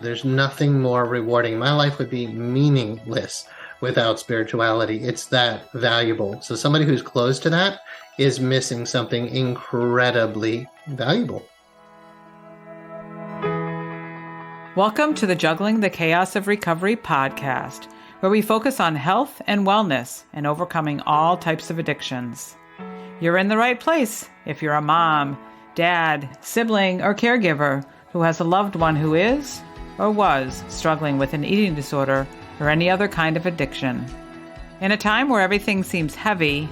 There's nothing more rewarding. My life would be meaningless without spirituality. It's that valuable. So somebody who's close to that is missing something incredibly valuable. Welcome to the Juggling the Chaos of Recovery podcast, where we focus on health and wellness and overcoming all types of addictions. You're in the right place if you're a mom, dad, sibling, or caregiver who has a loved one who is or was struggling with an eating disorder or any other kind of addiction. In a time where everything seems heavy,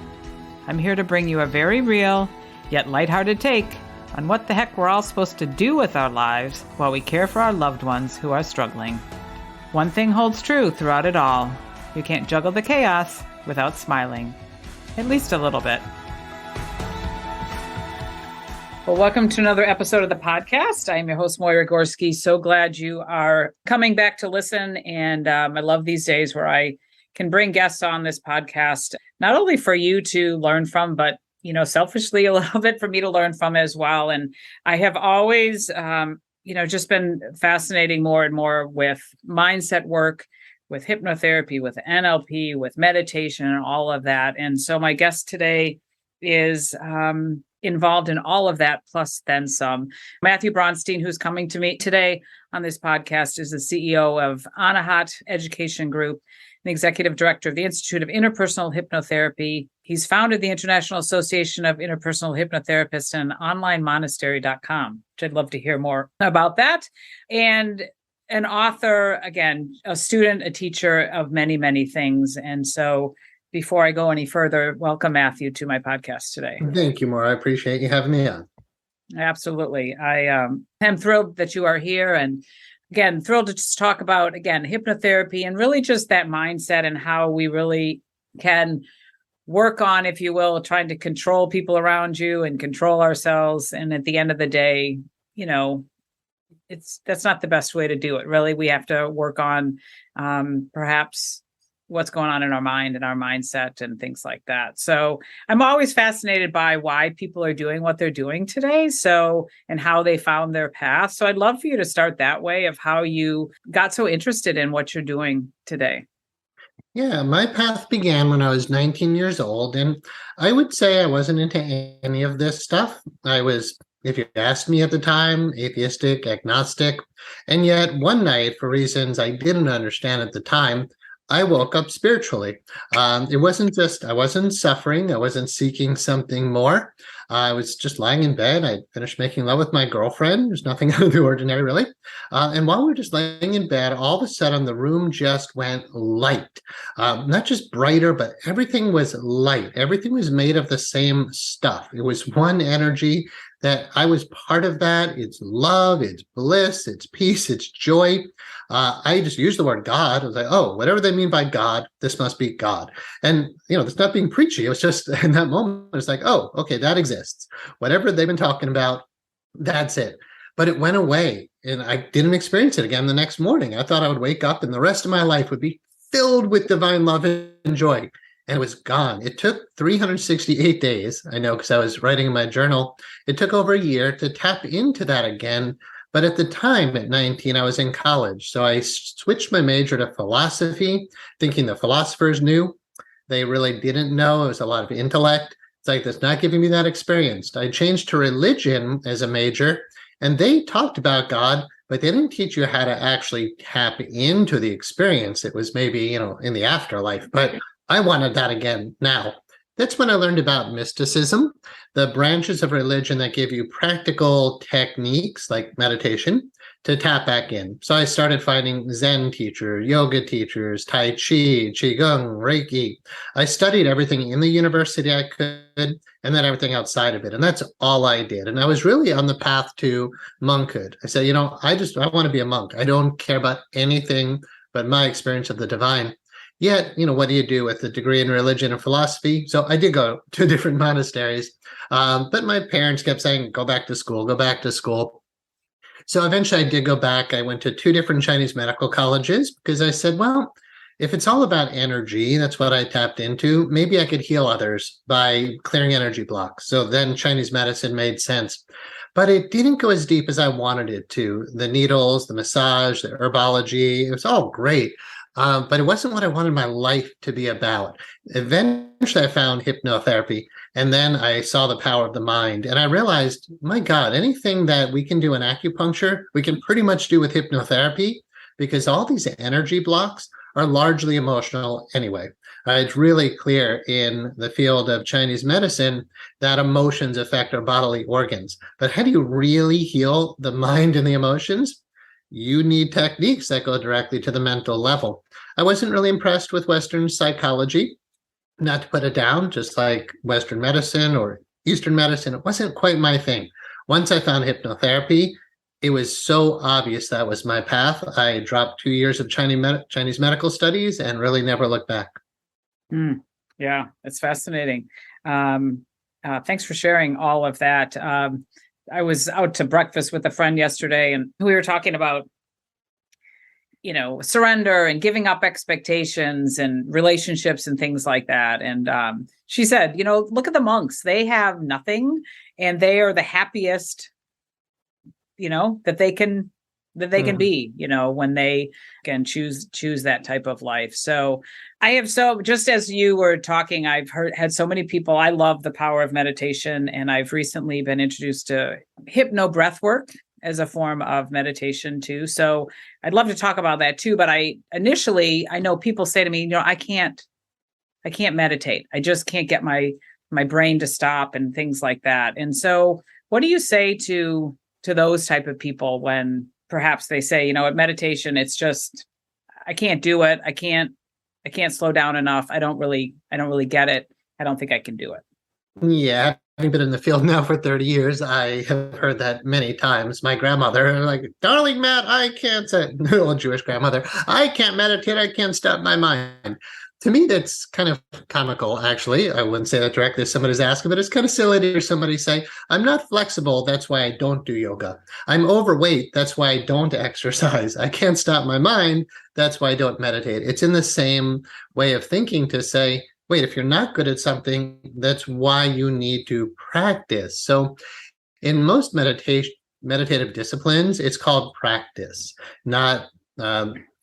I'm here to bring you a very real, yet lighthearted take on what the heck we're all supposed to do with our lives while we care for our loved ones who are struggling. One thing holds true throughout it all. You can't juggle the chaos without smiling. At least a little bit. Well, welcome to another episode of the podcast. I am your host, Moira Gorski. So glad you are coming back to listen. And I love these days where I can bring guests on this podcast, not only for you to learn from, but selfishly a little bit for me to learn from as well. And I have always, just been fascinating more and more with mindset work, with hypnotherapy, with NLP, with meditation, and all of that. And so my guest today is involved in all of that, plus then some. Matthew Brownstein, who's coming to me today on this podcast, is the CEO of Anahat Education Group, and executive director of the Institute of Interpersonal Hypnotherapy. He's founded the International Association of Interpersonal Hypnotherapists and onlinemonastery.com, which I'd love to hear more about that. And an author, again, a student, a teacher of many, many things. And so before I go any further, welcome, Matthew, to my podcast today. Thank you, Maura. I appreciate you having me on. Absolutely. I am thrilled that you are here. And again, thrilled to just talk about, again, hypnotherapy and really just that mindset and how we really can work on, if you will, trying to control people around you and control ourselves. And at the end of the day, that's not the best way to do it. Really, we have to work on perhaps what's going on in our mind and our mindset and things like that. So I'm always fascinated by why people are doing what they're doing today. And how they found their path. So I'd love for you to start that way of how you got so interested in what you're doing today. Yeah, my path began when I was 19 years old. And I would say I wasn't into any of this stuff. I was, if you asked me at the time, atheistic, agnostic. And yet one night, for reasons I didn't understand at the time, I woke up spiritually. It wasn't just, I wasn't suffering. I wasn't seeking something more. I was just lying in bed. I finished making love with my girlfriend. There's nothing out of the ordinary, really. And while we were just laying in bed, all of a sudden the room just went light. Not just brighter, but everything was light. Everything was made of the same stuff. It was one energy that I was part of that. It's love, it's bliss, it's peace, it's joy. I just used the word God. I was like, oh, whatever they mean by God, this must be God. And, it's not being preachy. It was just in that moment, it's like, oh, okay, that exists. Whatever they've been talking about, that's it. But it went away and I didn't experience it again the next morning. I thought I would wake up and the rest of my life would be filled with divine love and joy. And it was gone. It took 368 days. I know because I was writing in my journal. It took over a year to tap into that again. But at the time, at 19, I was in college. So I switched my major to philosophy, thinking the philosophers knew. They really didn't know. It was a lot of intellect. It's like, that's not giving me that experience. I changed to religion as a major, and they talked about God, but they didn't teach you how to actually tap into the experience. It was maybe, in the afterlife. But I wanted that again now. That's when I learned about mysticism, the branches of religion that give you practical techniques like meditation to tap back in. So I started finding Zen teachers, yoga teachers, Tai Chi, Qigong, Reiki. I studied everything in the university I could, and then everything outside of it. And that's all I did. And I was really on the path to monkhood. I said, I want to be a monk. I don't care about anything but my experience of the divine. Yet, what do you do with a degree in religion and philosophy? So I did go to different monasteries, but my parents kept saying, go back to school, go back to school. So eventually I did go back. I went to 2 different Chinese medical colleges because I said, well, If it's all about energy, that's what I tapped into. Maybe I could heal others by clearing energy blocks. So then Chinese medicine made sense. But it didn't go as deep as I wanted it to. The needles, the massage, the herbology, it was all great. But it wasn't what I wanted my life to be about. Eventually, I found hypnotherapy, and then I saw the power of the mind. And I realized, my God, anything that we can do in acupuncture, we can pretty much do with hypnotherapy, because all these energy blocks are largely emotional anyway. It's really clear in the field of Chinese medicine that emotions affect our bodily organs. But how do you really heal the mind and the emotions? You need techniques that go directly to the mental level. I wasn't really impressed with Western psychology, not to put it down, just like Western medicine or Eastern medicine. It wasn't quite my thing. Once I found hypnotherapy, it was so obvious that was my path. I dropped 2 years of Chinese medical studies and really never looked back. Yeah, it's fascinating. Thanks for sharing all of that. I was out to breakfast with a friend yesterday, and we were talking about, surrender and giving up expectations and relationships and things like that. And she said, look at the monks. They have nothing, and they are the happiest, that they can be, when they can choose that type of life. So just as you were talking, I've had so many people. I love the power of meditation, and I've recently been introduced to hypno breath work as a form of meditation too. So I'd love to talk about that too. But I know people say to me, I can't meditate. I just can't get my brain to stop and things like that. And so what do you say to those type of people when perhaps they say, at meditation, it's just, I can't do it. I can't slow down enough. I don't really get it. I don't think I can do it. Yeah, having been in the field now for 30 years, I have heard that many times. My grandmother, like, darling Matt, I can't say, old Jewish grandmother, I can't meditate. I can't stop my mind. To me, that's kind of comical, actually. I wouldn't say that directly if somebody's asking, but it's kind of silly to hear somebody say, I'm not flexible. That's why I don't do yoga. I'm overweight. That's why I don't exercise. I can't stop my mind. That's why I don't meditate. It's in the same way of thinking to say, wait, if you're not good at something, that's why you need to practice. So in most meditative disciplines, it's called practice, not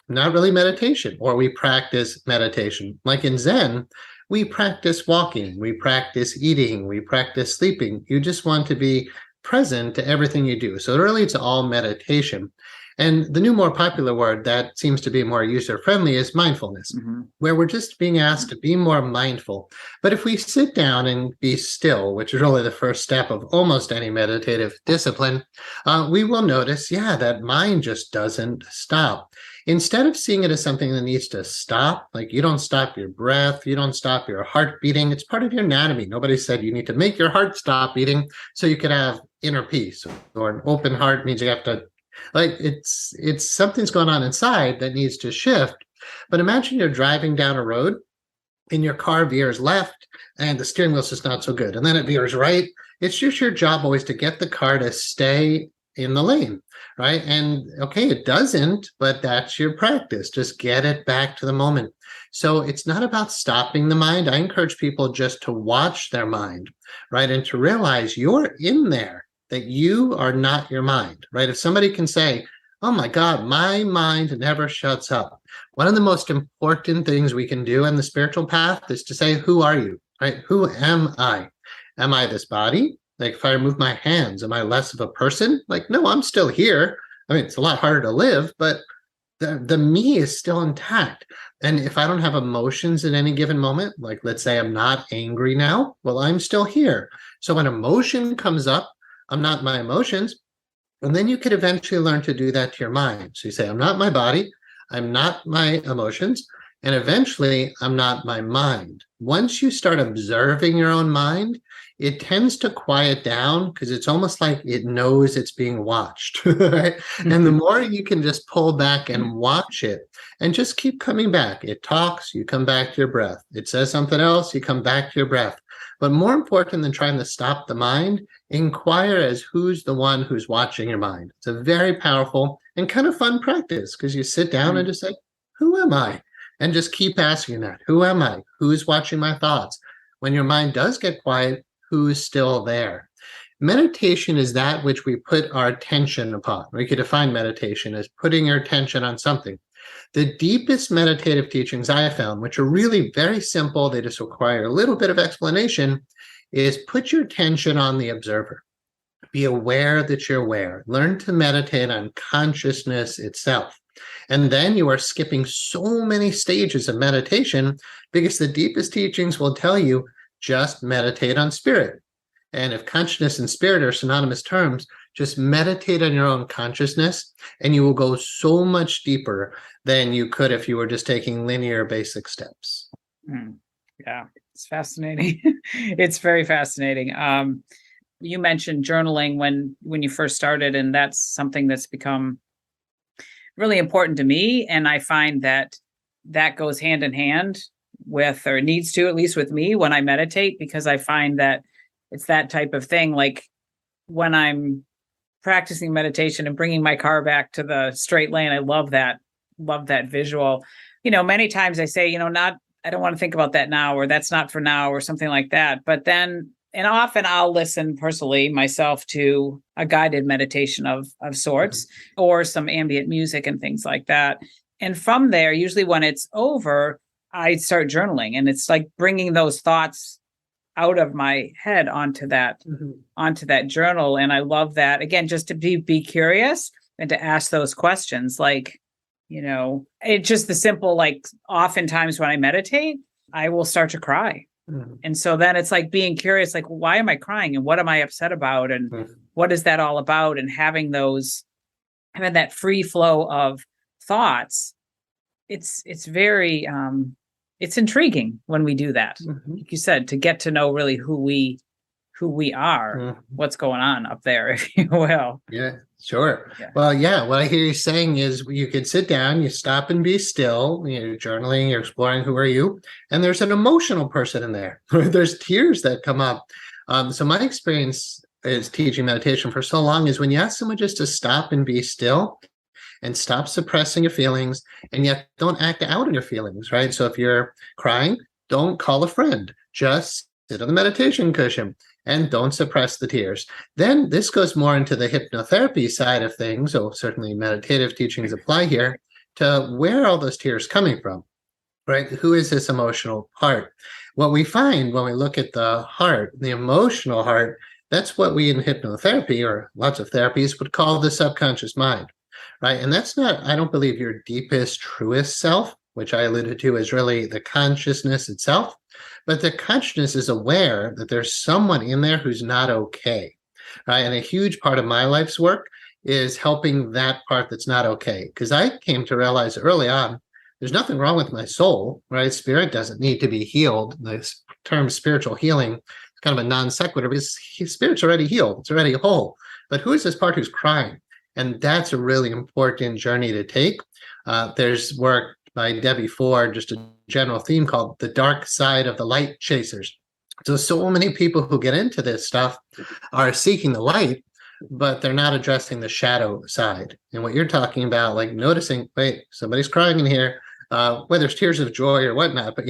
really meditation, or we practice meditation. Like in Zen, we practice walking, we practice eating, we practice sleeping. You just want to be present to everything you do. So really, it's all meditation. And the new, more popular word that seems to be more user-friendly is mindfulness, where we're just being asked to be more mindful. But if we sit down and be still, which is really the first step of almost any meditative discipline, we will notice, that mind just doesn't stop. Instead of seeing it as something that needs to stop, like you don't stop your breath, you don't stop your heart beating, it's part of your anatomy. Nobody said you need to make your heart stop beating so you could have inner peace, or an open heart means you have to, like, it's something's going on inside that needs to shift. But imagine you're driving down a road and your car veers left and the steering wheel's just not so good. And then it veers right. It's just your job always to get the car to stay in the lane, right? And okay, it doesn't, but that's your practice. Just get it back to the moment. So it's not about stopping the mind. I encourage people just to watch their mind, right? And to realize you're in there, that you are not your mind, right? If somebody can say, oh my God, my mind never shuts up. One of the most important things we can do in the spiritual path is to say, who are you, right? Who am I? Am I this body? Like, if I remove my hands, am I less of a person? Like, no, I'm still here. I mean, it's a lot harder to live, but the me is still intact. And if I don't have emotions at any given moment, like let's say I'm not angry now, well, I'm still here. So when emotion comes up, I'm not my emotions. And then you could eventually learn to do that to your mind. So you say, I'm not my body, I'm not my emotions, and eventually I'm not my mind. Once you start observing your own mind, it tends to quiet down because it's almost like it knows it's being watched, right? And the more you can just pull back and watch it and just keep coming back. It talks, you come back to your breath. It says something else, you come back to your breath. But more important than trying to stop the mind, inquire as who's the one who's watching your mind. It's a very powerful and kind of fun practice because you sit down and just say, who am I? And just keep asking that. Who am I? Who's watching my thoughts? When your mind does get quiet, who's still there? Meditation is that which we put our attention upon. We could define meditation as putting your attention on something. The deepest meditative teachings I found, which are really very simple, they just require a little bit of explanation, is put your attention on the observer. Be aware that you're aware. Learn to meditate on consciousness itself. And then you are skipping so many stages of meditation because the deepest teachings will tell you just meditate on spirit. And if consciousness and spirit are synonymous terms, just meditate on your own consciousness, and you will go so much deeper than you could if you were just taking linear basic steps. Yeah, it's fascinating. It's very fascinating. You mentioned journaling when you first started, and that's something that's become really important to me. And I find that goes hand in hand with, or needs to, at least with me, when I meditate, because I find that it's that type of thing. Like when I'm practicing meditation and bringing my car back to the straight lane, I love that visual. Many times I say, I don't want to think about that now, or that's not for now, or something like that. But then, and often I'll listen personally myself to a guided meditation of sorts, or some ambient music and things like that. And from there, usually when it's over, I start journaling, and it's like bringing those thoughts out of my head onto that journal. And I love that, again, just to be curious and to ask those questions. Like, it's just the simple, like oftentimes when I meditate, I will start to cry. And so then it's like being curious, like, why am I crying, and what am I upset about, and what is that all about? And having that free flow of thoughts, it's very, it's intriguing when we do that. Like you said, to get to know really who we are, what's going on up there, if you will. Yeah, sure. Yeah. Well, yeah, what I hear you saying is you could sit down, you stop and be still, you're journaling, you're exploring who are you, and there's an emotional person in there. There's tears that come up. So my experience is teaching meditation for so long is when you ask someone just to stop and be still and stop suppressing your feelings, and yet don't act out on your feelings, right? So if you're crying, don't call a friend, just sit on the meditation cushion and don't suppress the tears. Then this goes more into the hypnotherapy side of things. So certainly meditative teachings apply here to where are all those tears coming from, right? Who is this emotional part? What we find when we look at the heart, the emotional heart, that's what we in hypnotherapy, or lots of therapies, would call the subconscious mind, right? And that's not, I don't believe, your deepest, truest self, which I alluded to as really the consciousness itself. But the consciousness is aware that there's someone in there who's not okay, right? And a huge part of my life's work is helping that part that's not okay. Because I came to realize early on, there's nothing wrong with my soul, right? Spirit doesn't need to be healed. The term spiritual healing is kind of a non sequitur because spirit's already healed. It's already whole. But who is this part who's crying? And that's a really important journey to take. There's work by Debbie Ford, just a general theme called The Dark Side of the Light Chasers. So many people who get into this stuff are seeking the light, but they're not addressing the shadow side. And what you're talking about, like noticing, wait, somebody's crying in here, whether it's tears of joy or whatnot, but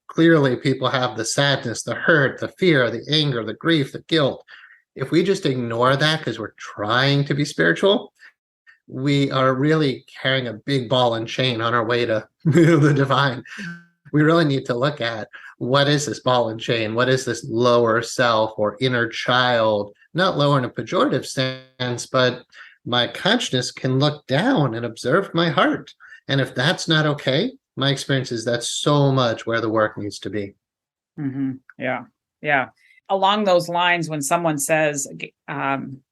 clearly people have the sadness, the hurt, the fear, the anger, the grief, the guilt. If we just ignore that because we're trying to be spiritual, we are really carrying a big ball and chain on our way to the divine. We really need to look at, what is this ball and chain? What is this lower self or inner child? Not lower in a pejorative sense, but my consciousness can look down and observe my heart. And if that's not okay, my experience is that's so much where the work needs to be. Yeah. Along those lines, when someone says, again,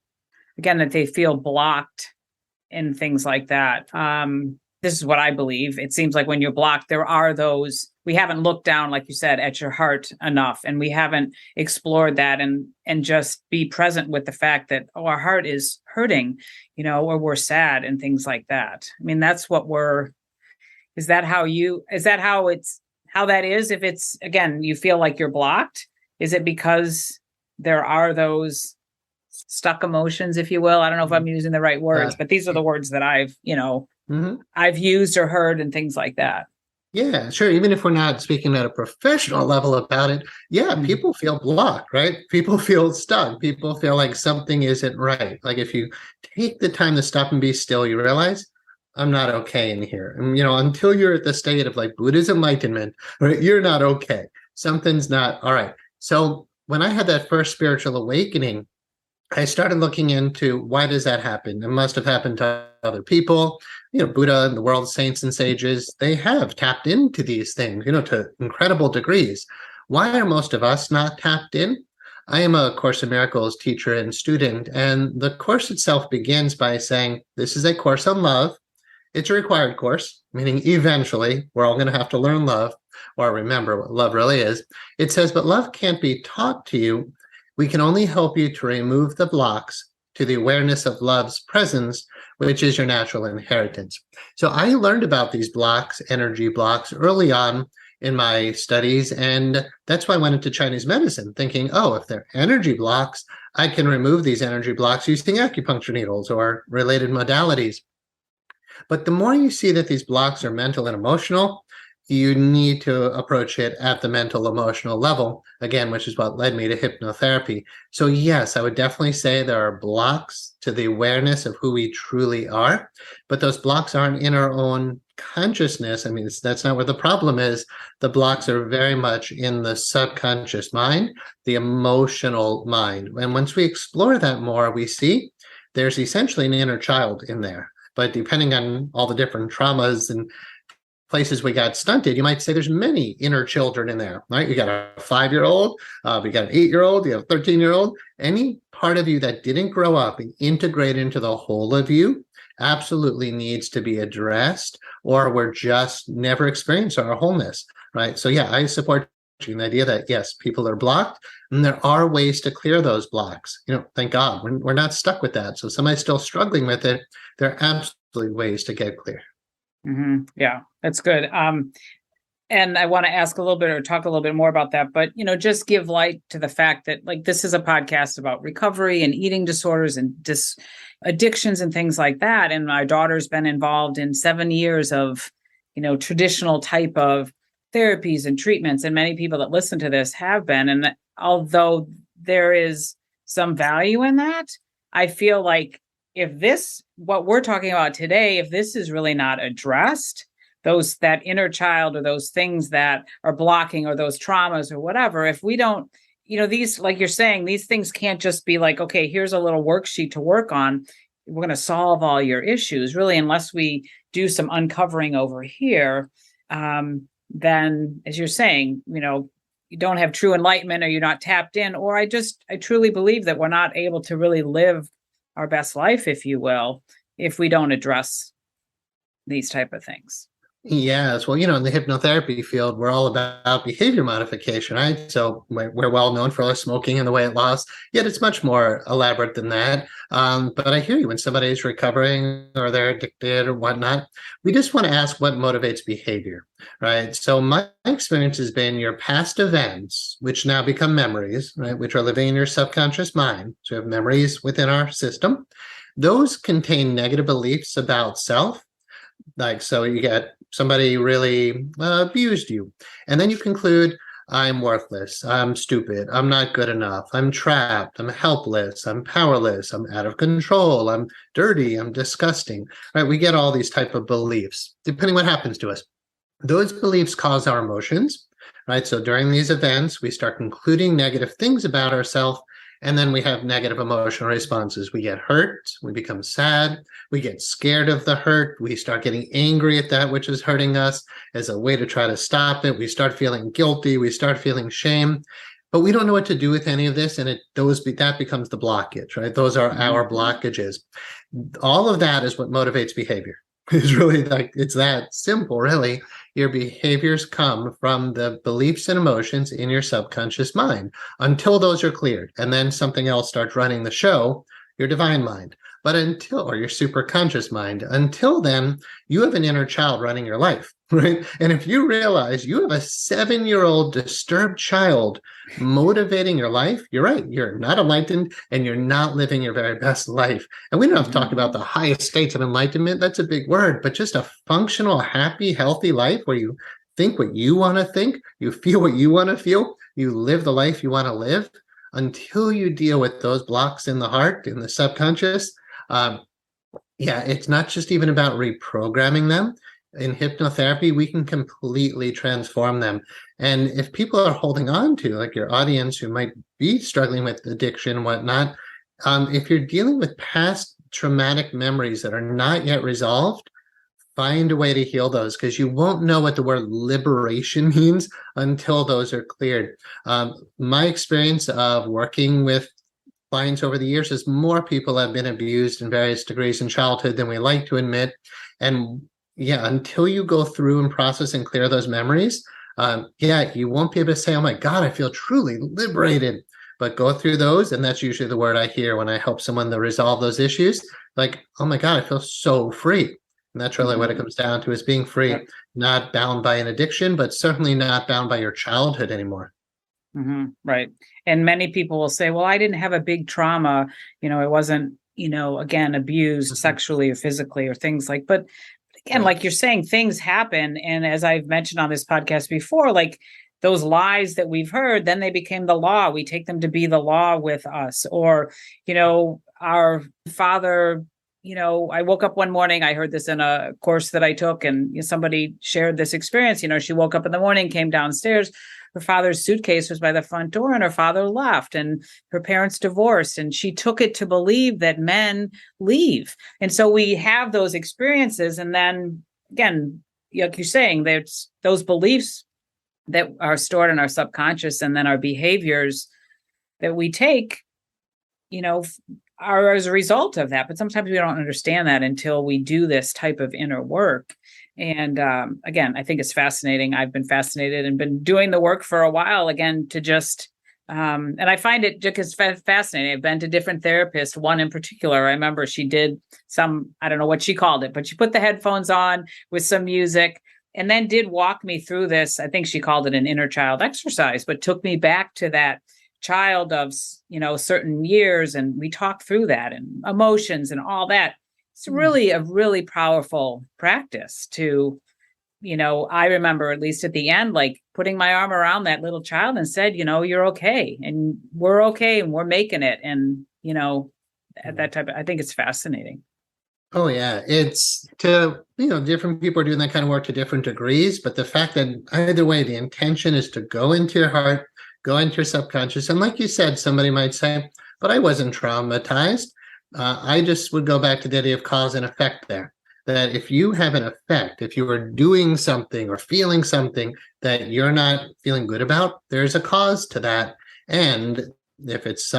that they feel blocked and things like that, this is what I believe. It seems like when you're blocked, there are those, we haven't looked down, like you said, at your heart enough. And we haven't explored that and just be present with the fact that, our heart is hurting, or we're sad and things like that. I mean, that's what is that how that is? If it's, again, you feel like you're blocked, is it because there are those stuck emotions, if you will? I don't know if I'm using the right words, but these are the words that I've used or heard and things like that. Yeah, sure. Even if we're not speaking at a professional level about it, yeah, Mhm. people feel blocked, right? People feel stuck. People feel like something isn't right. Like if you take the time to stop and be still, you realize I'm not okay in here. And until you're at the state of like Buddha's enlightenment, right, you're not okay. Something's not all right. So when I had that first spiritual awakening, I started looking into why does that happen? It must have happened to other people. Buddha and the world's saints and sages, they have tapped into these things, to incredible degrees. Why are most of us not tapped in? I am a Course in Miracles teacher and student, and the course itself begins by saying, this is a course on love. It's a required course, meaning eventually we're all going to have to learn love or remember what love really is. It says, but love can't be taught to you. We can only help you to remove the blocks to the awareness of love's presence, which is your natural inheritance. So I learned about these blocks, energy blocks, early on in my studies. And that's why I went into Chinese medicine, thinking, oh, if they're energy blocks, I can remove these energy blocks using acupuncture needles or related modalities. But the more you see that these blocks are mental and emotional, you need to approach it at the mental emotional level, again, which is what led me to hypnotherapy. So, yes, I would definitely say there are blocks to the awareness of who we truly are, but those blocks aren't in our own consciousness. I mean, that's not where the problem is. The blocks are very much in the subconscious mind, the emotional mind. And once we explore that more, we see there's essentially an inner child in there. But depending on all the different traumas and places we got stunted, you might say there's many inner children in there, right? You got a 5-year-old, we got an 8-year-old, you have a 13-year-old. Any part of you that didn't grow up and integrate into the whole of you absolutely needs to be addressed, or we're just never experiencing our wholeness, right? So yeah, I support the idea that yes, people are blocked, and there are ways to clear those blocks. Thank God we're not stuck with that. So somebody's still struggling with it, there are absolutely ways to get clear. Yeah, that's good. And I want to ask a little bit or talk a little bit more about that, but just give light to the fact that like this is a podcast about recovery and eating disorders and addictions and things like that. And my daughter's been involved in 7 years of, traditional type of therapies and treatments. And many people that listen to this have been. And although there is some value in that, I feel like what we're talking about today, if this is really not addressed, that inner child or those things that are blocking or those traumas or whatever, if we don't, these, like you're saying, these things can't just be like, okay, here's a little worksheet to work on. We're going to solve all your issues, really, unless we do some uncovering over here. Then, as you're saying, you don't have true enlightenment or you're not tapped in, or I truly believe that we're not able to really live our best life, if you will, if we don't address these type of things. Yes. Well, in the hypnotherapy field, we're all about behavior modification, right? So we're well known for our smoking and the weight loss, yet it's much more elaborate than that. But I hear you when somebody's recovering or they're addicted or whatnot, we just want to ask what motivates behavior, right? So my experience has been your past events, which now become memories, right? Which are living in your subconscious mind. So we have memories within our system. Those contain negative beliefs about self. Like, so you get somebody really abused you. And then you conclude, I'm worthless. I'm stupid. I'm not good enough. I'm trapped. I'm helpless. I'm powerless. I'm out of control. I'm dirty. I'm disgusting. Right? We get all these type of beliefs, depending what happens to us. Those beliefs cause our emotions, right? So during these events, we start concluding negative things about ourselves. And then we have negative emotional responses. We get hurt, we become sad, we get scared of the hurt, we start getting angry at that which is hurting us as a way to try to stop it. We start feeling guilty, we start feeling shame, but we don't know what to do with any of this. And that becomes the blockage, right? Those are our blockages. All of that is what motivates behavior. It's really it's that simple, really. Your behaviors come from the beliefs and emotions in your subconscious mind until those are cleared. And then something else starts running the show, your divine mind. But or your superconscious mind, until then, you have an inner child running your life, right? And if you realize you have a 7-year-old disturbed child motivating your life, you're right. You're not enlightened and you're not living your very best life. And we don't have to talk about the highest states of enlightenment. That's a big word, but just a functional, happy, healthy life where you think what you want to think, you feel what you want to feel, you live the life you want to live until you deal with those blocks in the heart, in the subconscious. It's not just even about reprogramming them. In hypnotherapy, we can completely transform them. And if people are holding on to, like your audience who might be struggling with addiction and whatnot, if you're dealing with past traumatic memories that are not yet resolved, find a way to heal those, because you won't know what the word liberation means until those are cleared. My experience of working with clients over the years is more people have been abused in various degrees in childhood than we like to admit. And until you go through and process and clear those memories, you won't be able to say, oh my God, I feel truly liberated. But go through those, and that's usually the word I hear when I help someone to resolve those issues. Like, oh my God, I feel so free. And that's really what it comes down to, is being free, not bound by an addiction, but certainly not bound by your childhood anymore. Right. And many people will say, well, I didn't have a big trauma. It wasn't, again, abused sexually or physically or things like, but again, like you're saying, things happen. And as I've mentioned on this podcast before, like those lies that we've heard, then they became the law. We take them to be the law with us. Or, our father, I woke up one morning, I heard this in a course that I took, and somebody shared this experience. She woke up in the morning, came downstairs, her father's suitcase was by the front door, and her father left, and her parents divorced, and she took it to believe that men leave. And so we have those experiences. And then again, like you're saying, there's those beliefs that are stored in our subconscious, and then our behaviors that we take, are as a result of that. But sometimes we don't understand that until we do this type of inner work. And again, I think it's fascinating. I've been fascinated and been doing the work for a while, again, to just, and I find it just fascinating. I've been to different therapists, one in particular. I remember she did I don't know what she called it, but she put the headphones on with some music and then did walk me through this. I think she called it an inner child exercise, but took me back to that child of, certain years. And we talked through that and emotions and all that. It's really a really powerful practice to, I remember at least at the end, like putting my arm around that little child and said, you're okay and we're okay and we're making it. And, at that type of, I think it's fascinating. Oh yeah. It's different people are doing that kind of work to different degrees, but the fact that either way, the intention is to go into your heart, go into your subconscious. And like you said, somebody might say, but I wasn't traumatized. I just would go back to the idea of cause and effect there. That if you have an effect, if you are doing something or feeling something that you're not feeling good about, there's a cause to that. And if it's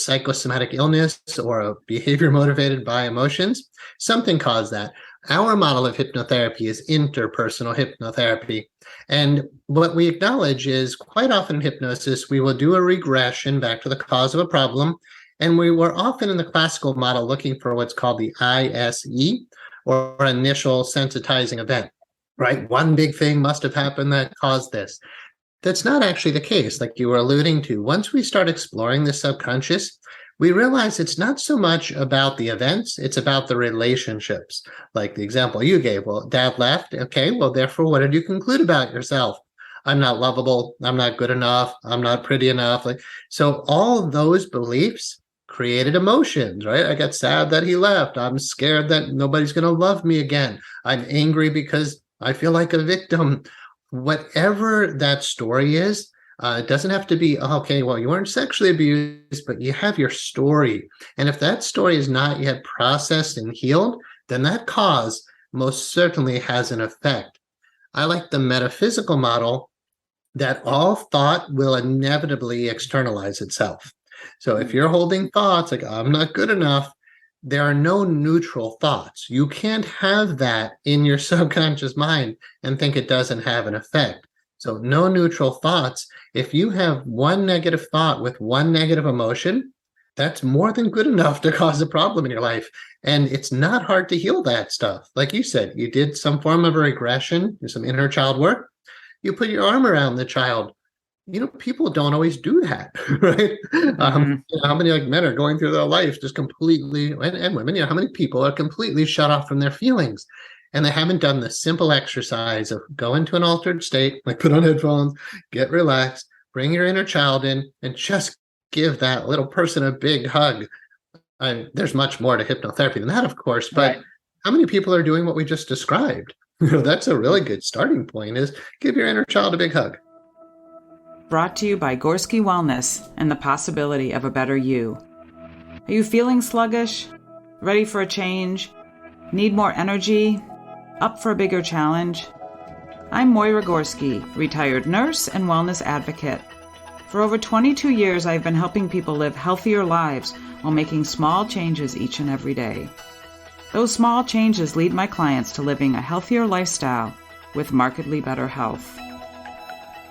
psychosomatic illness or a behavior motivated by emotions, something caused that. Our model of hypnotherapy is interpersonal hypnotherapy. And what we acknowledge is quite often in hypnosis, we will do a regression back to the cause of a problem. And we were often in the classical model looking for what's called the ISE, or initial sensitizing event, right? One big thing must have happened that caused this. That's not actually the case, like you were alluding to. Once we start exploring the subconscious, we realize it's not so much about the events, it's about the relationships. Like the example you gave, well, dad left. Okay, well, therefore, what did you conclude about yourself? I'm not lovable. I'm not good enough. I'm not pretty enough. So all those beliefs created emotions, right? I got sad that he left. I'm scared that nobody's going to love me again. I'm angry because I feel like a victim. Whatever that story is, it doesn't have to be, okay, well, you weren't sexually abused, but you have your story. And if that story is not yet processed and healed, then that cause most certainly has an effect. I like the metaphysical model that all thought will inevitably externalize itself. So if you're holding thoughts like, I'm not good enough, there are no neutral thoughts. You can't have that in your subconscious mind and think it doesn't have an effect. So no neutral thoughts. If you have one negative thought with one negative emotion, that's more than good enough to cause a problem in your life. And it's not hard to heal that stuff. Like you said, you did some form of a regression, some inner child work. You put your arm around the child. People don't always do that, right? How many men are going through their life just completely, and women, how many people are completely shut off from their feelings? and they haven't done the simple exercise of go into an altered state, like put on headphones, get relaxed, bring your inner child in, and just give that little person a big hug. There's much more to hypnotherapy than that, of course, but Right. how many people are doing what we just described? That's a really good starting point, is give your inner child a big hug. Brought to you by Gorski Wellness and the possibility of a better you. Are you feeling sluggish? Ready for a change? Need more energy? Up for a bigger challenge? I'm Moira Gorski, retired nurse and wellness advocate. For over 22 years, I've been helping people live healthier lives while making small changes each and every day. Those small changes lead my clients to living a healthier lifestyle with markedly better health.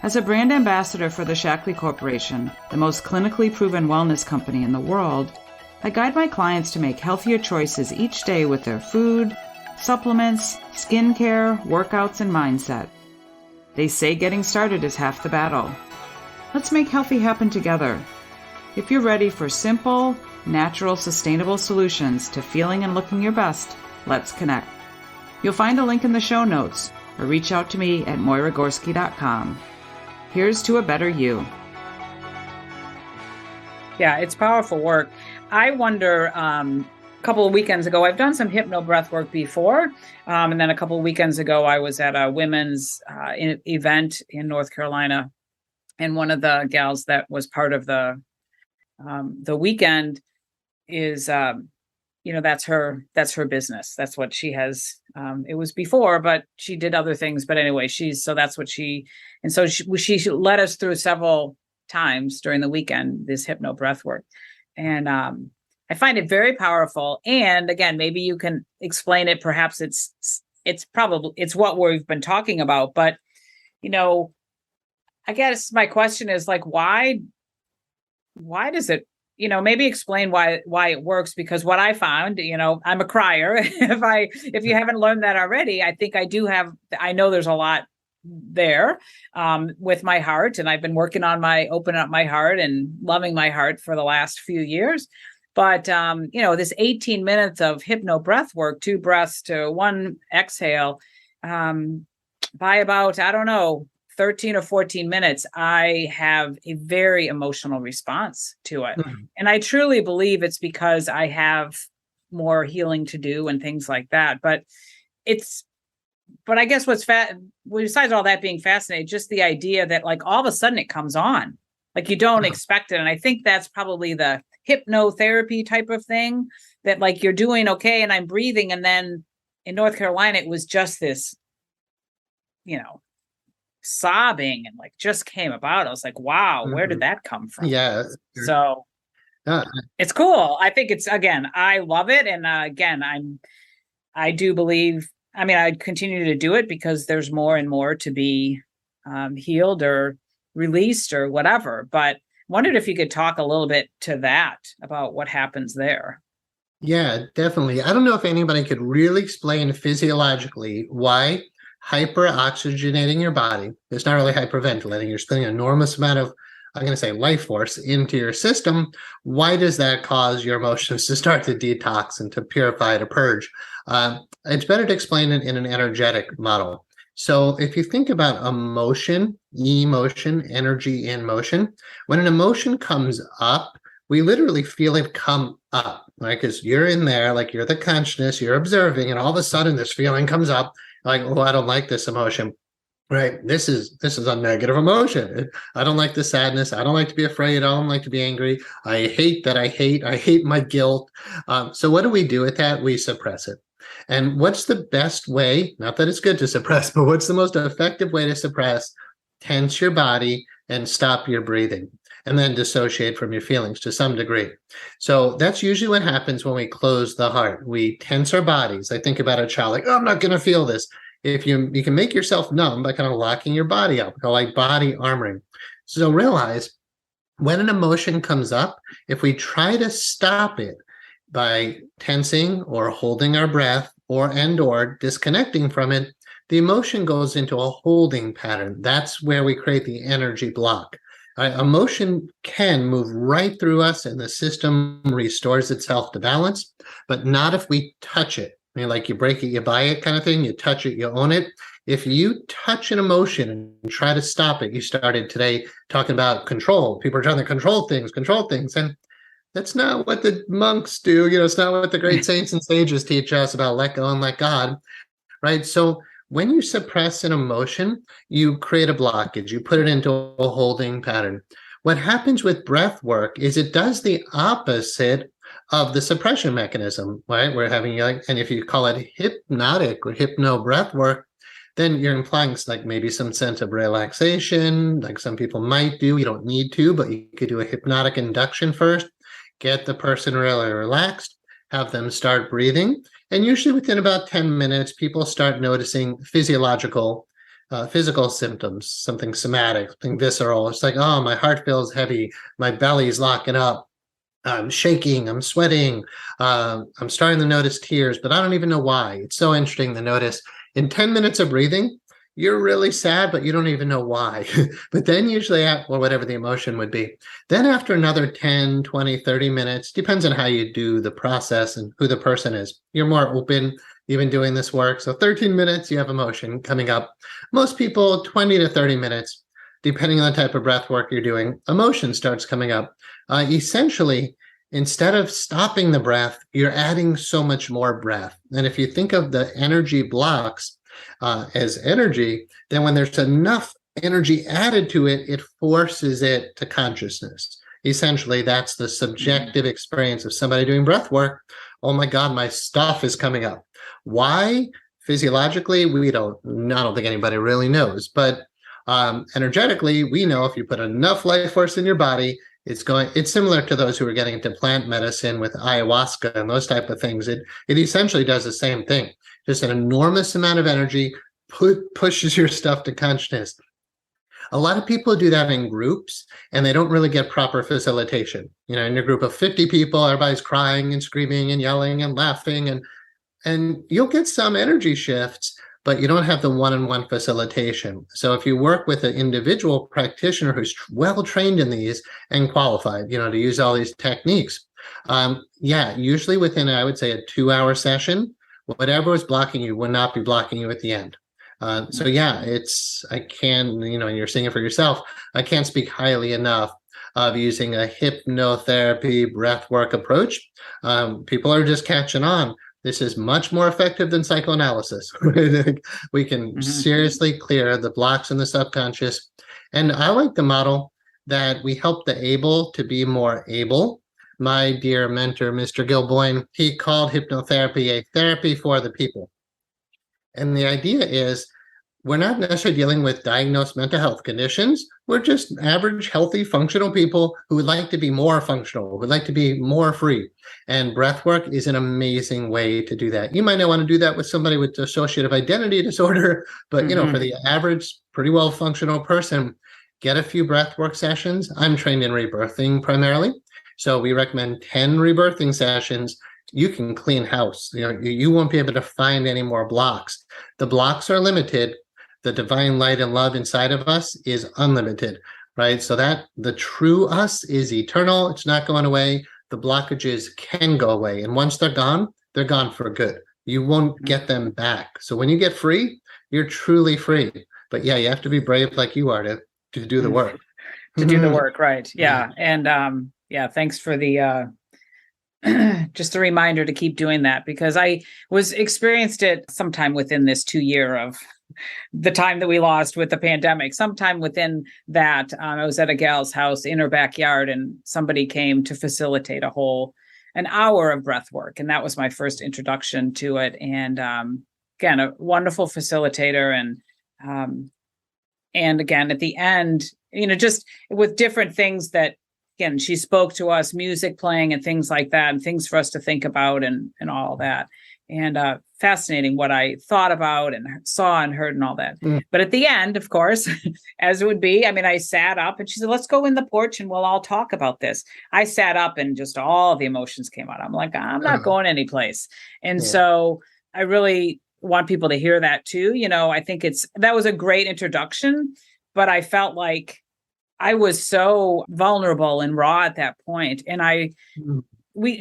As a brand ambassador for the Shaklee Corporation, the most clinically proven wellness company in the world, I guide my clients to make healthier choices each day with their food, supplements, skincare, workouts, and mindset. They say getting started is half the battle. Let's make healthy happen together. If you're ready for simple, natural, sustainable solutions to feeling and looking your best, let's connect. You'll find a link in the show notes or reach out to me at moiragorski.com. Here's to a better you. Yeah, it's powerful work. I wonder, a couple of weekends ago, I've done some hypno breath work before. And then a couple of weekends ago, I was at a women's event in North Carolina. And one of the gals that was part of the weekend is, that's her business. That's what she has. It was before, but she did other things. But anyway, that's what she led us through several times during the weekend, this hypno breath work. And I find it very powerful. And again, maybe you can explain it. Perhaps it's what we've been talking about. But, I guess my question is like, why does it, maybe explain why it works? Because what I found, I'm a crier. If you haven't learned that already, I think I know there's a lot there with my heart. And I've been working on opening up my heart and loving my heart for the last few years. But, this 18 minutes of hypno breath work, 2 breaths to 1 exhale, by about, 13 or 14 minutes, I have a very emotional response to it. Mm-hmm. And I truly believe it's because I have more healing to do and things like that. But I guess besides all that being fascinating, just the idea that like all of a sudden it comes on, like you don't expect it. And I think that's probably the hypnotherapy type of thing, that like you're doing okay and I'm breathing. And then in North Carolina, it was just this, sobbing and like just came about. I was like, wow, where did that come from? Yeah. So it's cool. I think I love it. And I do believe, I continue to do it because there's more and more to be healed or released or whatever. But wondered if you could talk a little bit to that about what happens there. Yeah, definitely. I don't know if anybody could really explain physiologically why hyperoxygenating your body, it's not really hyperventilating, you're spending an enormous amount of, I'm going to say, life force into your system. Why does that cause your emotions to start to detox and to purify, to purge? It's better to explain it in an energetic model. So if you think about emotion, energy in motion, when an emotion comes up, we literally feel it come up, right? Because you're in there, like you're the consciousness, you're observing, and all of a sudden this feeling comes up, like, oh, I don't like this emotion, right? This is a negative emotion. I don't like the sadness. I don't like to be afraid. I don't like to be angry. I hate that I hate my guilt. So what do we do with that? We suppress it. And what's the best way? Not that it's good to suppress, but what's the most effective way to suppress? Tense your body and stop your breathing, and then dissociate from your feelings to some degree. So that's usually what happens when we close the heart. We tense our bodies. I think about a child like, oh, I'm not going to feel this. If you can make yourself numb by kind of locking your body up, like body armoring. So realize when an emotion comes up, if we try to stop it by tensing or holding our breath or disconnecting from it, the emotion goes into a holding pattern. That's where we create the energy block. Emotion can move right through us and the system restores itself to balance, but not if we touch it. I mean, like you break it, you buy it kind of thing. You touch it, you own it. If you touch an emotion and try to stop it, you started today talking about control. People are trying to control things. And that's not what the monks do. It's not what the great saints and sages teach us about let go and let God, right? So when you suppress an emotion, you create a blockage. You put it into a holding pattern. What happens with breath work is it does the opposite of the suppression mechanism, right? We're having and if you call it hypnotic or hypno breath work, then you're implying like maybe some sense of relaxation, like some people might do. You don't need to, but you could do a hypnotic induction first, get the person really relaxed, have them start breathing. And usually within about 10 minutes, people start noticing physical symptoms, something somatic, something visceral. It's like, oh, my heart feels heavy, my belly's locking up, I'm shaking, I'm sweating, I'm starting to notice tears, but I don't even know why. It's so interesting to notice in 10 minutes of breathing, you're really sad, but you don't even know why. But then usually, whatever the emotion would be, then after another 10, 20, 30 minutes, depends on how you do the process and who the person is. You're more open, even doing this work. So 13 minutes, you have emotion coming up. Most people, 20 to 30 minutes, depending on the type of breath work you're doing, emotion starts coming up. Essentially, instead of stopping the breath, you're adding so much more breath. And if you think of the energy blocks as energy, then when there's enough energy added to it, it forces it to consciousness. Essentially, that's the subjective experience of somebody doing breath work. Oh my God, my stuff is coming up. Why? Physiologically, I don't think anybody really knows, but energetically, we know if you put enough life force in your body, it's similar to those who are getting into plant medicine with ayahuasca and those type of things. It essentially does the same thing. Just an enormous amount of energy pushes your stuff to consciousness. A lot of people do that in groups and they don't really get proper facilitation. In a group of 50 people, everybody's crying and screaming and yelling and laughing and you'll get some energy shifts, but you don't have the one-on-one facilitation. So if you work with an individual practitioner who's well trained in these and qualified, to use all these techniques, usually within, I would say, a 2-hour session, whatever is blocking you will not be blocking you at the end. And you're seeing it for yourself. I can't speak highly enough of using a hypnotherapy breathwork approach. People are just catching on. This is much more effective than psychoanalysis. We can seriously clear the blocks in the subconscious. And I like the model that we help the able to be more able. My dear mentor, Mr. Gilboyne, he called hypnotherapy a therapy for the people. And the idea is we're not necessarily dealing with diagnosed mental health conditions. We're just average, healthy, functional people who would like to be more functional, who would like to be more free. And breathwork is an amazing way to do that. You might not want to do that with somebody with dissociative identity disorder, but for the average, pretty well functional person, get a few breathwork sessions. I'm trained in rebirthing primarily. So we recommend 10 rebirthing sessions. You can clean house. You won't be able to find any more blocks. The blocks are limited. The divine light and love inside of us is unlimited, right? So that the true us is eternal. It's not going away. The blockages can go away. And once they're gone for good. You won't get them back. So when you get free, you're truly free. But yeah, you have to be brave like you are to do the work. To do the work, right. Yeah. And thanks for the just a reminder to keep doing that, because I experienced it sometime within this 2 year of the time that we lost with the pandemic. Sometime within that, I was at a gal's house in her backyard and somebody came to facilitate an hour of breath work. And that was my first introduction to it. And again, a wonderful facilitator. And again, at the end, just with different things that, again, she spoke to us, music playing and things like that, and things for us to think about and all that. And fascinating what I thought about and saw and heard and all that. But at the end, of course, as it would be, I sat up and she said, let's go in the porch and we'll all talk about this. I sat up and just all the emotions came out. I'm like, I'm not going anyplace. And so I really want people to hear that too. I think that was a great introduction, but I felt like I was so vulnerable and raw at that point. And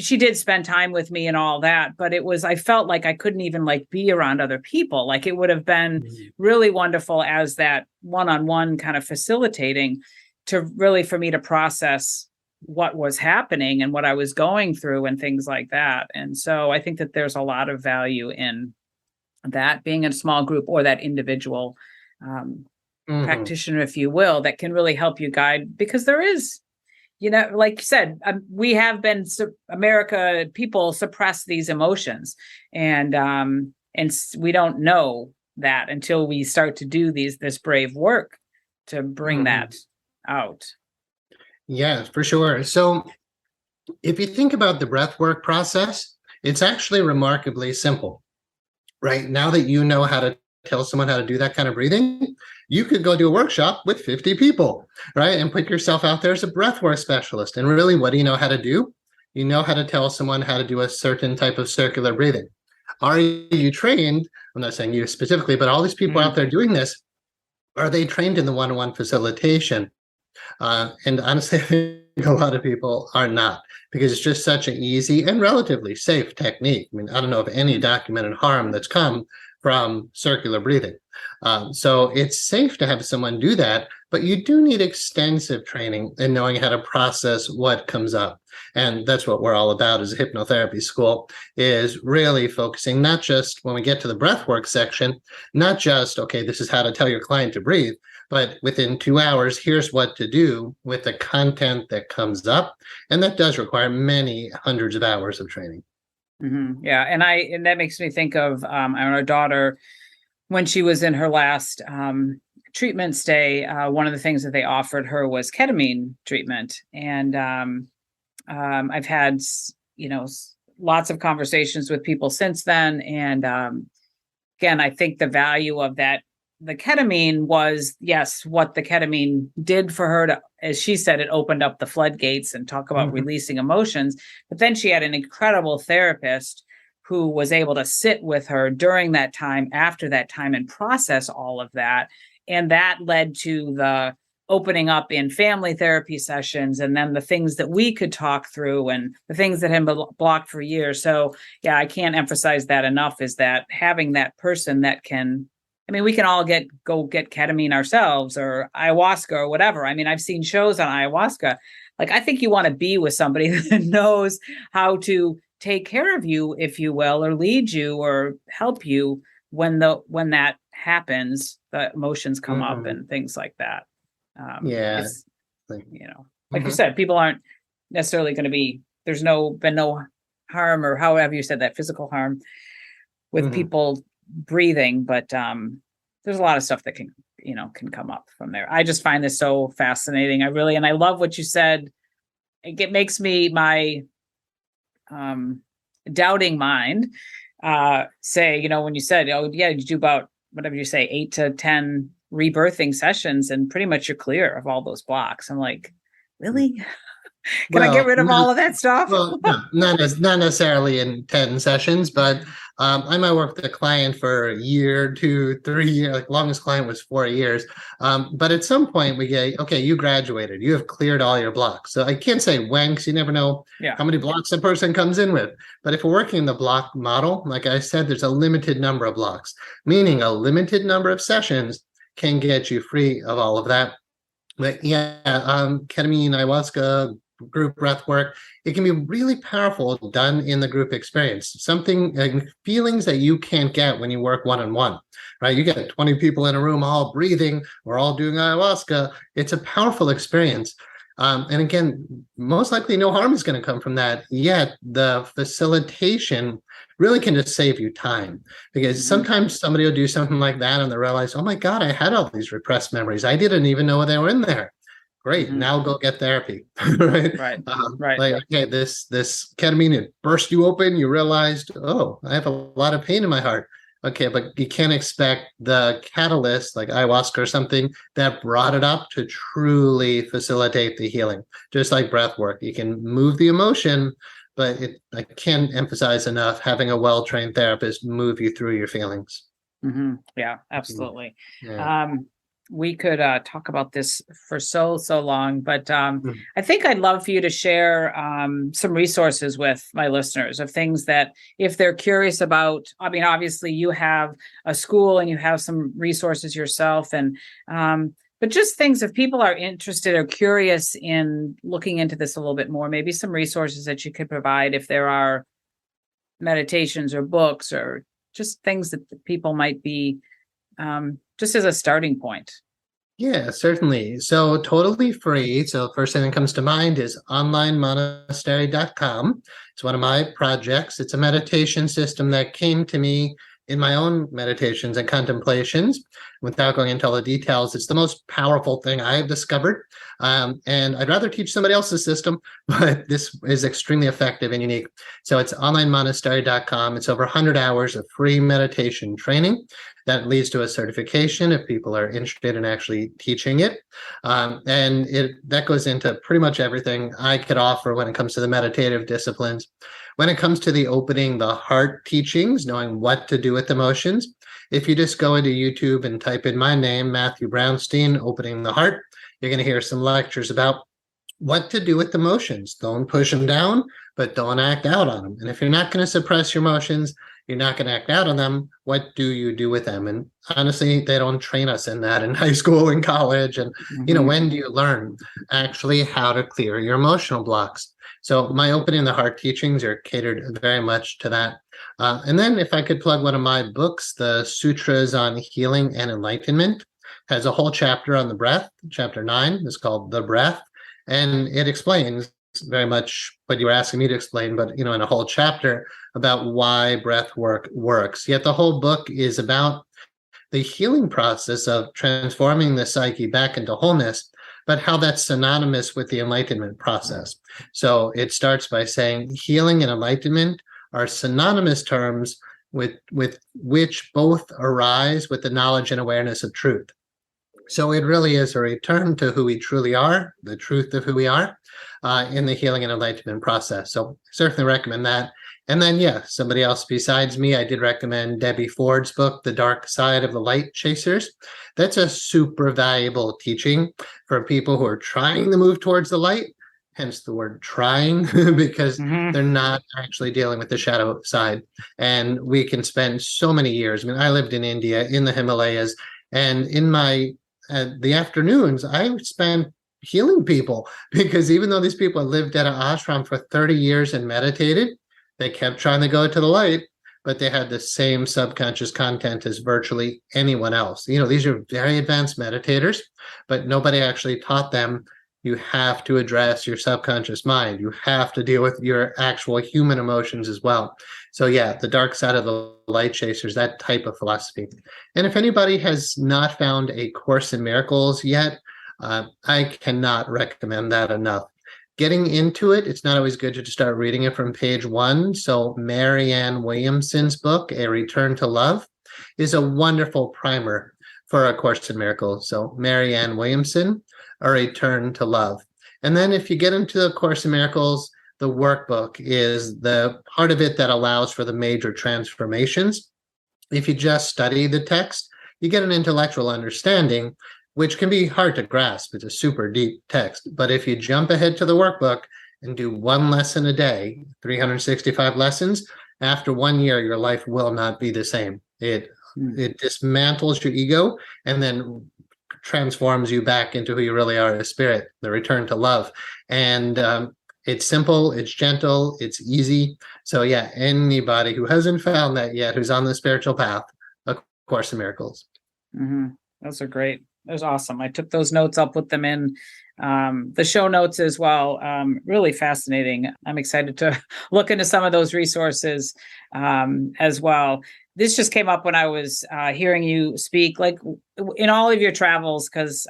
she did spend time with me and all that, but I felt like I couldn't even like be around other people. Like it would have been really wonderful as that one-on-one kind of facilitating to really for me to process what was happening and what I was going through and things like that. And so I think that there's a lot of value in that being in a small group or that individual practitioner, if you will, that can really help you guide, because there is, like you said, we have been America, people suppress these emotions, and we don't know that until we start to do this brave work to bring that out. Yeah, for sure. So if you think about the breath work process, it's actually remarkably simple, right? Now that you know how to tell someone how to do that kind of breathing, you could go do a workshop with 50 people, right? And put yourself out there as a breathwork specialist. And really, what do you know how to do? You know how to tell someone how to do a certain type of circular breathing. Are you trained? I'm not saying you specifically, but all these people out there doing this, are they trained in the one-on-one facilitation? And honestly, I think a lot of people are not, because it's just such an easy and relatively safe technique. I mean, I don't know of any documented harm that's come from circular breathing. So it's safe to have someone do that, but you do need extensive training in knowing how to process what comes up. And that's what we're all about as a hypnotherapy school, is really focusing not just when we get to the breathwork section, not just, okay, this is how to tell your client to breathe, but within 2 hours, here's what to do with the content that comes up. And that does require many hundreds of hours of training. Yeah. And that makes me think of our daughter, when she was in her last treatment stay, one of the things that they offered her was ketamine treatment. And I've had, lots of conversations with people since then. And again, I think the value of that, the ketamine was, yes, what the ketamine did for her to, as she said, it opened up the floodgates and talk about releasing emotions. But then she had an incredible therapist who was able to sit with her during that time, after that time, and process all of that. And that led to the opening up in family therapy sessions, and then the things that we could talk through and the things that had been blocked for years. So yeah, I can't emphasize that enough, is that having that person that can, we can all go get ketamine ourselves or ayahuasca or whatever. I've seen shows on ayahuasca. Like, I think you want to be with somebody that knows how to take care of you, if you will, or lead you or help you when that happens, the emotions come up and things like that. Like you said, people aren't necessarily going to be, there's been no harm, or however you said that, physical harm with people breathing, but there's a lot of stuff that can come up from there. I just find this so fascinating. And I love what you said. It makes me, my doubting mind say, when you said, oh yeah, you do about, whatever you say, 8 to 10 rebirthing sessions and pretty much you're clear of all those blocks. I'm like, really? Can I get rid of all of that stuff? Well, no, not necessarily in 10 sessions, but I might work with a client for a year, 2, 3 years. Like, longest client was 4 years. But at some point we get, okay, you graduated, you have cleared all your blocks. So I can't say when, because you never know how many blocks a person comes in with. But if we're working in the block model, like I said, there's a limited number of blocks, meaning a limited number of sessions can get you free of all of that. But ketamine, ayahuasca, group breath work, it can be really powerful done in the group experience. Something, feelings that you can't get when you work one-on-one, right? You get 20 people in a room all breathing, we're all doing ayahuasca. It's a powerful experience. And again, most likely no harm is going to come from that. Yet the facilitation really can just save you time, because sometimes somebody will do something like that and they realize, oh my God, I had all these repressed memories. I didn't even know they were in there. Great. Now go get therapy. Right. Right. Like, okay, this ketamine, it burst you open. You realized, oh, I have a lot of pain in my heart. Okay, but you can't expect the catalyst like ayahuasca or something that brought it up to truly facilitate the healing. Just like breath work, you can move the emotion, but I can't emphasize enough having a well-trained therapist move you through your feelings. Yeah, absolutely. we could talk about this for so long, but Mhm. I think I'd love for you to share some resources with my listeners of things that if they're curious about. I mean, obviously you have a school and you have some resources yourself, and but just things if people are interested or curious in looking into this a little bit more, maybe some resources that you could provide if there are meditations or books or just things that the people might be just as a starting point. Yeah, certainly. So totally free. So first thing that comes to mind is onlinemonastery.com. It's one of my projects. It's a meditation system that came to me in my own meditations and contemplations. Without going into all the details, it's the most powerful thing I have discovered. And I'd rather teach somebody else's system, but this is extremely effective and unique. So it's onlinemonastery.com. It's over 100 hours of free meditation training that leads to a certification if people are interested in actually teaching it. And that goes into pretty much everything I could offer when it comes to the meditative disciplines. When it comes to the opening the heart teachings, knowing what to do with emotions, if you just go into YouTube and type in my name, Matthew Brownstein, opening the heart, you're going to hear some lectures about what to do with emotions. Don't push them down, but don't act out on them. And if you're not going to suppress your emotions, you're not going to act out on them, what do you do with them? And honestly, they don't train us in that in high school and college. And, when do you learn actually how to clear your emotional blocks? So my opening the heart teachings are catered very much to that. And then if I could plug one of my books, the Sutras on Healing and Enlightenment, has a whole chapter on the breath. Chapter 9 is called The Breath. And it explains very much what you were asking me to explain, but in a whole chapter about why breath work works. Yet the whole book is about the healing process of transforming the psyche back into wholeness, but how that's synonymous with the enlightenment process. So it starts by saying healing and enlightenment are synonymous terms with which both arise with the knowledge and awareness of truth. So it really is a return to who we truly are, the truth of who we are in the healing and enlightenment process. So certainly recommend that. And then, somebody else besides me, I did recommend Debbie Ford's book, The Dark Side of the Light Chasers. That's a super valuable teaching for people who are trying to move towards the light, hence the word trying, because they're not actually dealing with the shadow side. And we can spend so many years. I mean, I lived in India, in the Himalayas, and in the afternoons, I spent healing people because even though these people had lived at an ashram for 30 years and meditated, they kept trying to go to the light, but they had the same subconscious content as virtually anyone else. These are very advanced meditators, but nobody actually taught them you have to address your subconscious mind. You have to deal with your actual human emotions as well. So the dark side of the light chasers, that type of philosophy. And if anybody has not found A Course in Miracles yet, I cannot recommend that enough. Getting into it, it's not always good to just start reading it from page 1. So Marianne Williamson's book, A Return to Love, is a wonderful primer for A Course in Miracles. So Marianne Williamson, A Return to Love. And then if you get into the Course in Miracles, the workbook is the part of it that allows for the major transformations. If you just study the text, you get an intellectual understanding, which can be hard to grasp. It's a super deep text. But if you jump ahead to the workbook and do one lesson a day, 365 lessons, after 1 year, your life will not be the same. It dismantles your ego and then transforms you back into who you really are as spirit, the return to love. And it's simple, it's gentle, it's easy. So anybody who hasn't found that yet, who's on the spiritual path, A Course in Miracles. Those are great. That was awesome. I took those notes. I'll put them in the show notes as well. Really fascinating. I'm excited to look into some of those resources as well. This just came up when I was hearing you speak, like in all of your travels, because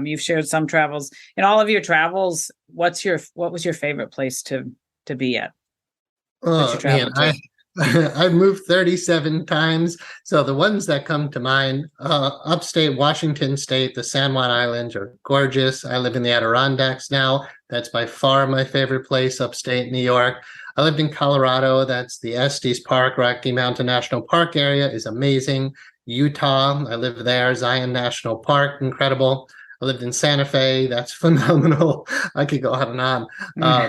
you've shared some travels. In all of your travels, what was your favorite place to be at? Oh man, I've moved 37 times. So the ones that come to mind, upstate Washington State, the San Juan Islands are gorgeous. I live in the Adirondacks now. That's by far my favorite place, upstate New York. I lived in Colorado. That's the Estes Park, Rocky Mountain National Park area is amazing. Utah. I lived there. Zion National Park, incredible. I lived in Santa Fe. That's phenomenal. I could go on and on.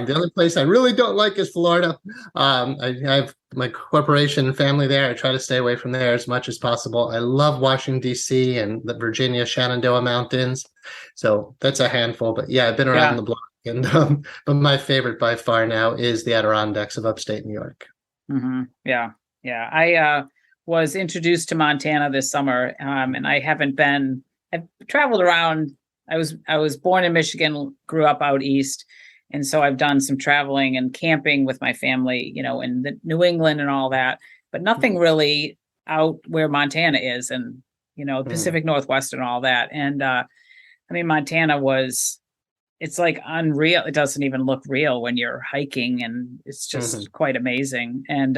The other place I really don't like is Florida. I have my corporation and family there. I try to stay away from there as much as possible. I love Washington, D.C. and the Virginia Shenandoah Mountains. So that's a handful. But yeah, I've been around the block. And but my favorite by far now is the Adirondacks of upstate New York. Mm-hmm. Yeah. I was introduced to Montana this summer, and I've traveled around. I was born in Michigan, grew up out east. And so I've done some traveling and camping with my family, in the New England and all that, but nothing really out where Montana is and, Pacific Northwest and all that. And, Montana it's like unreal. It doesn't even look real when you're hiking, and it's just quite amazing. And,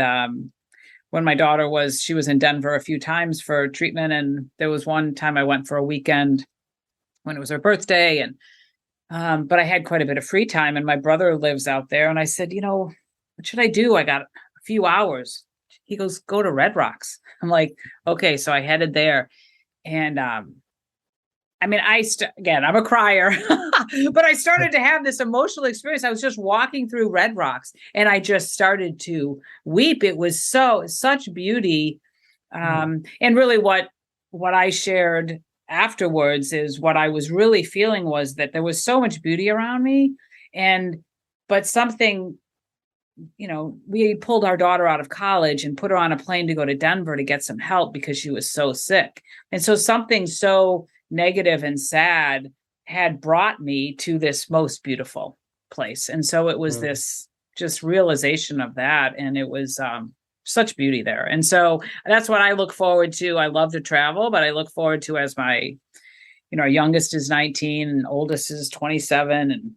when my daughter she was in Denver a few times for treatment. And there was one time I went for a weekend when it was her birthday, and but I had quite a bit of free time, and my brother lives out there. And I said, what should I do? I got a few hours. He goes, go to Red Rocks. I'm like, okay. So I headed there, and again, I'm a crier, but I started to have this emotional experience. I was just walking through Red Rocks, and I just started to weep. It was such beauty, and really what I shared afterwards is what I was really feeling was that there was so much beauty around me. But something, we pulled our daughter out of college and put her on a plane to go to Denver to get some help because she was so sick. And so something so negative and sad had brought me to this most beautiful place. And so it was this just realization of that. And it was, such beauty there. And so that's what I look forward to. I love to travel, but I look forward to, as my, our youngest is 19 and oldest is 27, and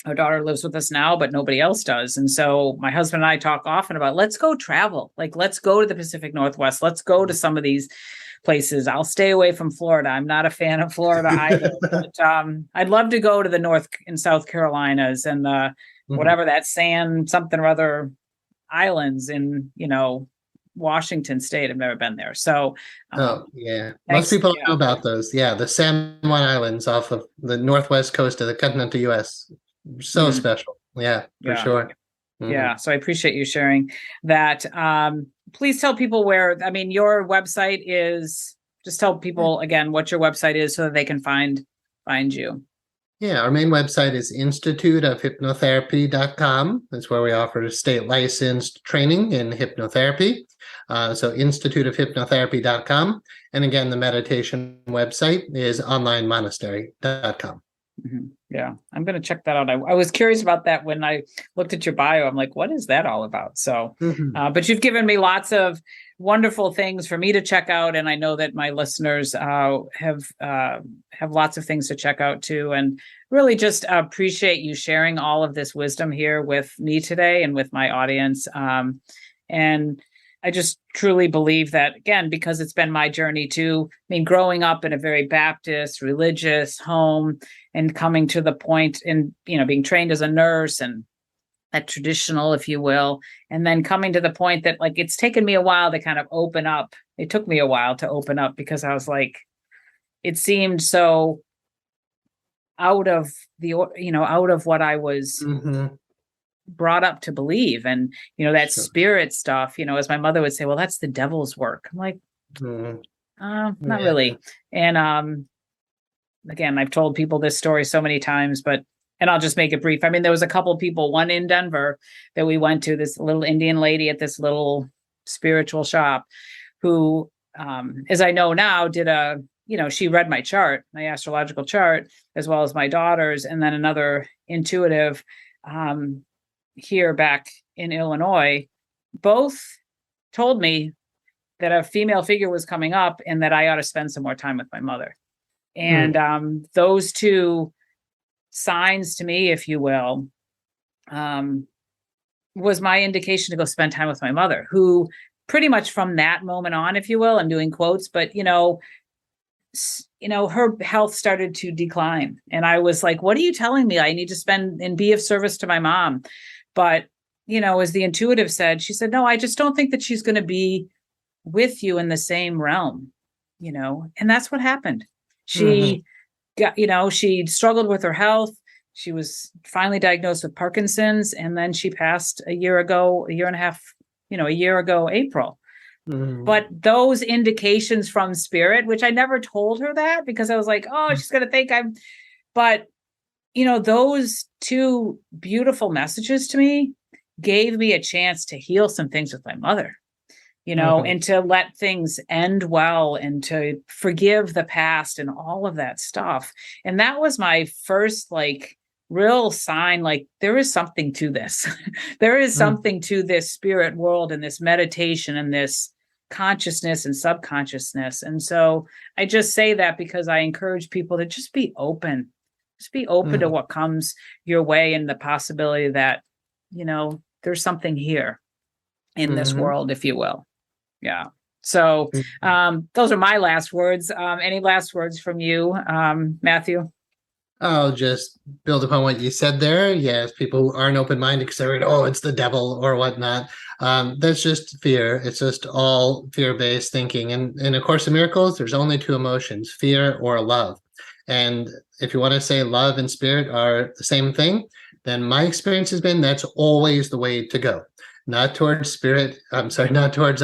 our daughter lives with us now, but nobody else does. And so my husband and I talk often about, let's go travel. Like, let's go to the Pacific Northwest. Let's go to some of these places. I'll stay away from Florida. I'm not a fan of Florida either. But I'd love to go to the North and South Carolinas and whatever that sand something or other islands in, Washington State. I've never been there. So, most people know about those. Yeah. The San Juan Islands off of the northwest coast of the continental U.S. So special. Yeah, for sure. Yeah. So I appreciate you sharing that. Please tell people where, your website is, just tell people again what your website is so that they can find you. Yeah, our main website is instituteofhypnotherapy.com. That's where we offer state licensed training in hypnotherapy. So instituteofhypnotherapy.com. And again, the meditation website is onlinemonastery.com. Yeah, I'm going to check that out. I was curious about that when I looked at your bio. I'm like, what is that all about? So, but you've given me lots of wonderful things for me to check out, and I know that my listeners have lots of things to check out too. And really, just appreciate you sharing all of this wisdom here with me today and with my audience. And I just truly believe that, again, because it's been my journey too. Growing up in a very Baptist, religious home and coming to the point in, being trained as a nurse and that traditional, if you will, and then coming to the point that, like, it's taken me a while to kind of open up. It took me a while to open up because I was like, it seemed so out of what I was brought up to believe. And, that spirit stuff, as my mother would say, well, that's the devil's work. I'm like, not really. And, again, I've told people this story so many times, and I'll just make it brief. There was a couple of people, one in Denver that we went to, this little Indian lady at this little spiritual shop who, as I know now, did she read my chart, my astrological chart, as well as my daughter's. And then another intuitive, here back in Illinois, both told me that a female figure was coming up and that I ought to spend some more time with my mother. And those two signs to me, if you will, was my indication to go spend time with my mother, who pretty much from that moment on, if you will, I'm doing quotes, but, her health started to decline. And I was like, what are you telling me? I need to spend and be of service to my mom. But, as the intuitive said, she said, no, I just don't think that she's going to be with you in the same realm. and that's what happened. She got, she struggled with her health. She was finally diagnosed with Parkinson's, and then she passed a year and a half, a year ago, April. But those indications from spirit, which I never told her that because I was like, oh, she's going to think but those two beautiful messages to me gave me a chance to heal some things with my mother, and to let things end well and to forgive the past and all of that stuff. And that was my first real sign, there is something to this. There is something to this spirit world and this meditation and this consciousness and subconsciousness. And so I just say that because I encourage people to just be open. Just be open to what comes your way and the possibility that, there's something here in this world, if you will. Yeah. So those are my last words. Any last words from you, Matthew? I'll just build upon what you said there. Yes, people who aren't open-minded because they're, it's the devil or whatnot. That's just fear. It's just all fear-based thinking. And in A Course in Miracles, there's only two emotions, fear or love. And if you want to say love and spirit are the same thing, then my experience has been that's always the way to go. Not towards spirit. Not towards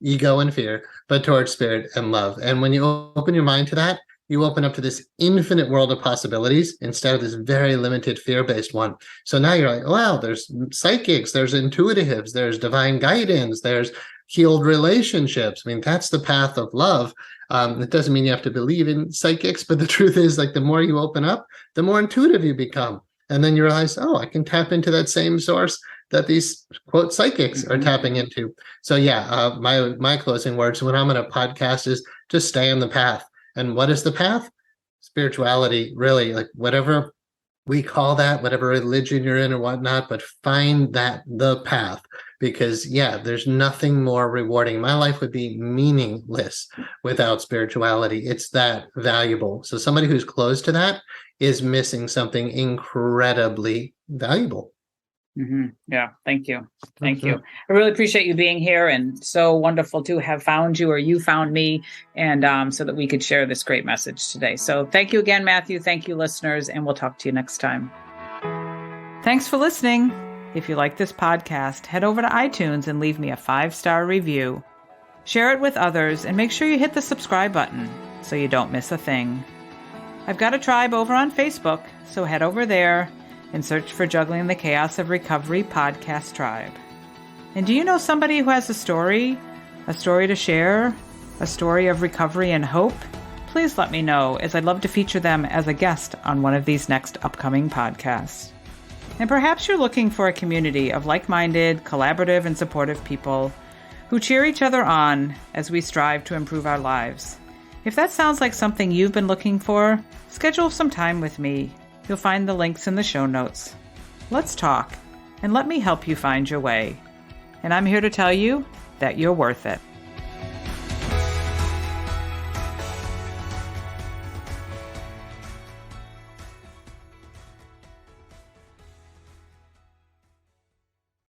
ego and fear, but towards spirit and love. And when you open your mind to that, you open up to this infinite world of possibilities instead of this very limited fear-based one. So now you're like, wow, there's psychics, there's intuitives, there's divine guidance, there's healed relationships. I mean, that's the path of love. It doesn't mean you have to believe in psychics, but the truth is, the more you open up, the more intuitive you become. And then you realize, I can tap into that same source that these, quote, psychics are tapping into. So yeah, my closing words when I'm on a podcast is just stay on the path. And what is the path? Spirituality, really, whatever we call that, whatever religion you're in or whatnot, but find the path, because there's nothing more rewarding. My life would be meaningless without spirituality. It's that valuable. So somebody who's close to that is missing something incredibly valuable. Yeah. Thank you. Thank you. I really appreciate you being here, and so wonderful to have found you, or you found me, and so that we could share this great message today. So thank you again, Matthew. Thank you, listeners, and we'll talk to you next time. Thanks for listening. If you like this podcast, head over to iTunes and leave me a 5-star review. Share it with others, and make sure you hit the subscribe button so you don't miss a thing. I've got a tribe over on Facebook, so head over there and search for Juggling the Chaos of Recovery Podcast Tribe. And do you know somebody who has a story to share, a story of recovery and hope? Please let me know, as I'd love to feature them as a guest on one of these next upcoming podcasts. And perhaps you're looking for a community of like-minded, collaborative, and supportive people who cheer each other on as we strive to improve our lives. If that sounds like something you've been looking for, schedule some time with me. You'll find the links in the show notes. Let's talk, and let me help you find your way. And I'm here to tell you that you're worth it.